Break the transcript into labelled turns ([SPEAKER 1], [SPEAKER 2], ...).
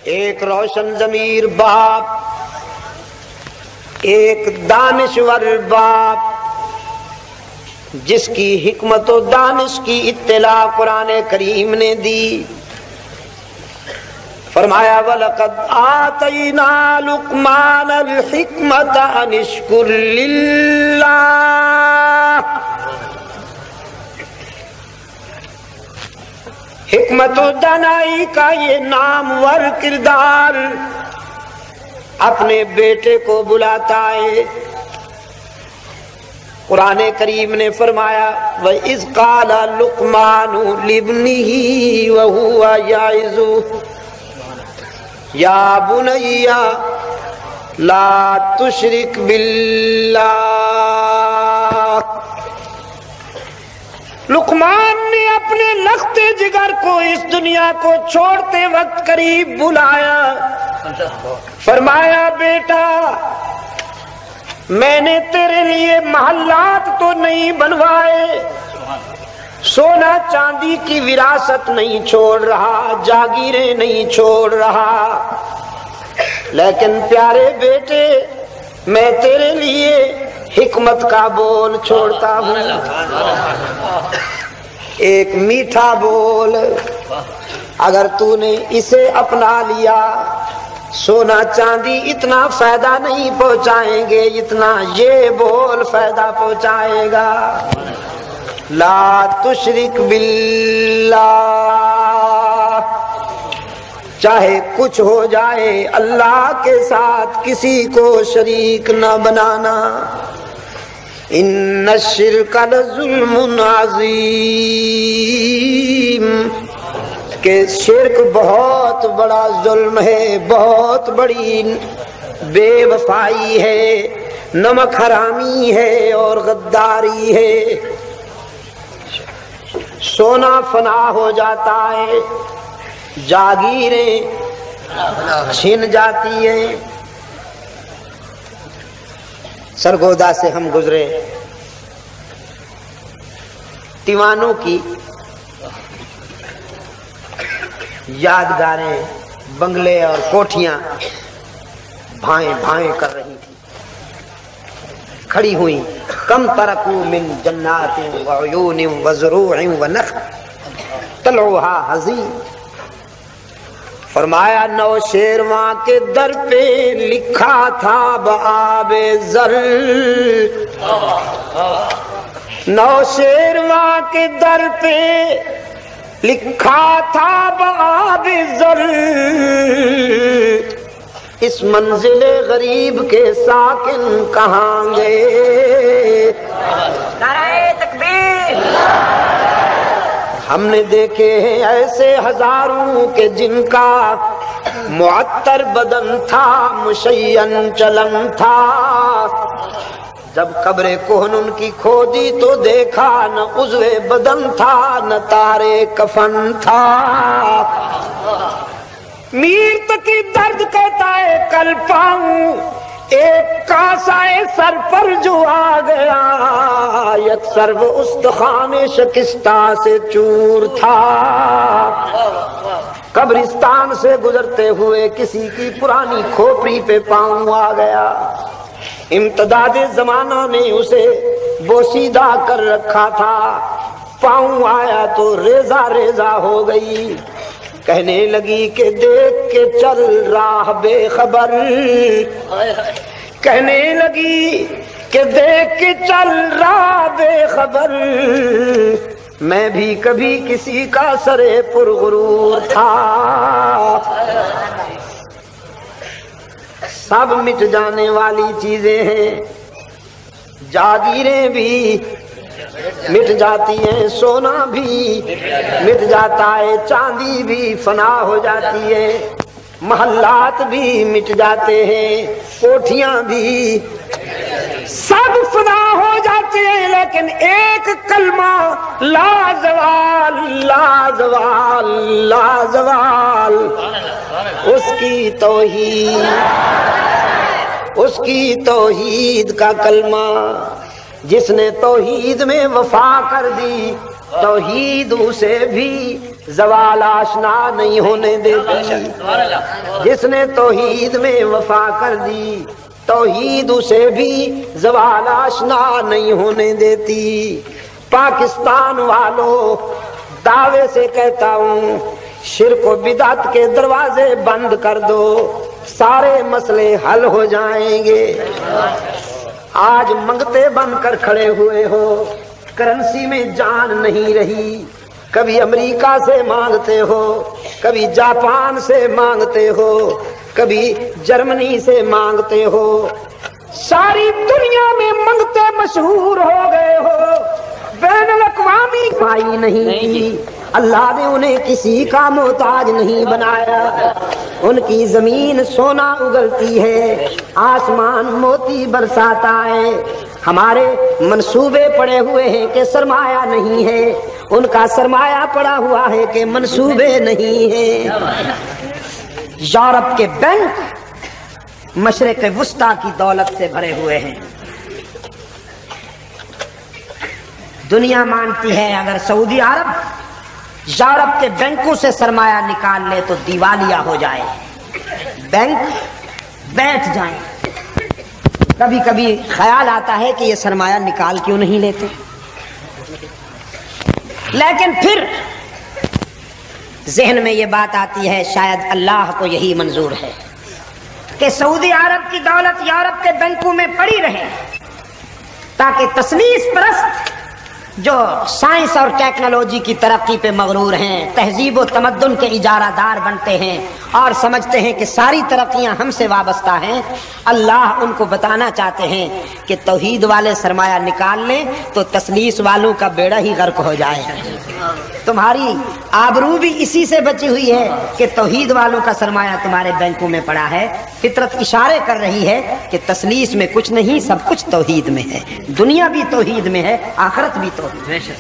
[SPEAKER 1] ایک روشن ضمیر باپ، ایک دانشور باپ جس کی حکمت و دانش کی اطلاع قرآن کریم نے دی. فرمایا وَلَقَدْ آتَيْنَا لُقْمَانَ الْحِكْمَةَ أَنِ اشْكُرْ لِلَّهِ. حکمت و دانائی کا یہ نامور کردار اپنے بیٹے کو بلاتا ہے. قرآن کریم نے فرمایا وَإِذْ قَالَ لُقْمَانُ لِابْنِهِ وَهُوَ يَعِظُهُ یا بنی لا تشرک باللہ. لقمان نے اپنے لخت جگر کو اس دنیا کو چھوڑتے وقت قریب بلایا. فرمایا بیٹا میں نے تیرے لیے محلات تو نہیں بنوائے، سونا چاندی کی وراثت نہیں چھوڑ رہا، جاگیریں نہیں چھوڑ رہا، لیکن پیارے بیٹے میں تیرے لیے حکمت کا بول چھوڑتا ہوں. ایک میٹھا بول، اگر تو نے اسے اپنا لیا سونا چاندی اتنا فائدہ نہیں پہنچائیں گے جتنا یہ بول فائدہ پہنچائے گا. لا تشرک باللہ، چاہے کچھ ہو جائے اللہ کے ساتھ کسی کو شریک نہ بنانا. ان الشرک لظلم عظیم، کہ شرک بہت بڑا ظلم ہے، بہت بڑی بے وفائی ہے، نمک حرامی ہے اور غداری ہے. سونا فنا ہو جاتا ہے، جاگیریں چھن جاتی ہیں. سرگودا سے ہم گزرے، تیوانوں کی یادگاریں، بنگلے اور کوٹھیاں بھائیں بھائیں کر رہی تھی، کھڑی ہوئی. کم ترکو من جنات وعیون وزروع ونخل طلعها حضیم. فرمایا نوشیرواں کے در پہ لکھا تھا بآب زر، نوشیرواں کے در پہ لکھا تھا بآب زر، اس منزل غریب کے ساکن کہاں گئے. نعرہ تکبیر. ہم نے دیکھے ہیں ایسے ہزاروں کے جن کا معطر بدن تھا، مشین چلن تھا، جب قبر کہن ان کی کھودی تو دیکھا نہ عضو بدن تھا نہ تارے کفن تھا. میر تکی درد کہتا ہے کل پاؤں ایک کاسائے سر پر جو آ گیا، یک سرو استخان شکستہ سے چور تھا. قبرستان سے گزرتے ہوئے کسی کی پرانی کھوپڑی پہ پاؤں آ گیا، امتداد زمانہ نے اسے بوسیدہ کر رکھا تھا، پاؤں آیا تو ریزہ ریزہ ہو گئی. کہنے لگی کہ دیکھ کے چل راہ بے خبر، کہنے لگی کہ دیکھ کے چل راہ بے خبر، میں بھی کبھی کسی کا سرے پرغرور تھا. سب مٹ جانے والی چیزیں ہیں، جاگیریں بھی مٹ جاتی ہیں، سونا بھی مٹ جاتا ہے، چاندی بھی فنا ہو جاتی ہے، محلات بھی مٹ جاتے ہیں، کوٹھیاں بھی سب فنا ہو جاتے ہیں، لیکن ایک کلمہ لا زوال لا زوال لا زوال، اس کی توحید، اس کی توحید کا کلمہ. جس نے توحید میں وفا کر دی توحید اسے بھی زوال آشنا نہیں ہونے دیتی، جس نے توحید میں وفا کر دی توحید اسے بھی زوال آشنا نہیں ہونے دیتی۔ پاکستان والوں دعوے سے کہتا ہوں شرک و بدعت کے دروازے بند کر دو، سارے مسئلے حل ہو جائیں گے۔ آج منگتے بن کر کھڑے ہوئے ہو، کرنسی میں جان نہیں رہی، کبھی امریکہ سے مانگتے ہو، کبھی جاپان سے مانگتے ہو، کبھی جرمنی سے مانگتے ہو، ساری دنیا میں منگتے مشہور ہو گئے ہو، بین الاقوامی پائی نہیں کی۔ اللہ نے انہیں کسی کا محتاج نہیں بنایا، ان کی زمین سونا اگلتی ہے، آسمان موتی برساتا ہے، ہمارے منصوبے پڑے ہوئے ہیں کہ سرمایہ نہیں ہے، ان کا سرمایہ پڑا ہوا ہے کہ منصوبے نہیں ہیں۔ یورپ کے بینک مشرق وسطی کی دولت سے بھرے ہوئے ہیں۔ دنیا مانتی ہے اگر سعودی عرب یورپ کے بینکوں سے سرمایہ نکال لے تو دیوالیہ ہو جائے، بینک بیٹھ جائیں۔ کبھی کبھی خیال آتا ہے کہ یہ سرمایہ نکال کیوں نہیں لیتے، لیکن پھر ذہن میں یہ بات آتی ہے شاید اللہ کو یہی منظور ہے کہ سعودی عرب کی دولت یورپ کے بینکوں میں پڑی رہے، تاکہ تثلیث پرست جو سائنس اور ٹیکنالوجی کی ترقی پہ مغرور ہیں، تہذیب و تمدن کے اجارہ دار بنتے ہیں اور سمجھتے ہیں کہ ساری ترقیاں ہم سے وابستہ ہیں، اللہ ان کو بتانا چاہتے ہیں کہ توحید والے سرمایہ نکال لیں تو تثلیث والوں کا بیڑا ہی غرق ہو جائے۔ تمہاری آبرو بھی اسی سے بچی ہوئی ہے کہ توحید والوں کا سرمایہ تمہارے بینکوں میں پڑا ہے۔ فطرت اشارے کر رہی ہے کہ تثلیث میں کچھ نہیں، سب کچھ توحید میں ہے، دنیا بھی توحید میں ہے، آخرت بھی توحید میں ہے۔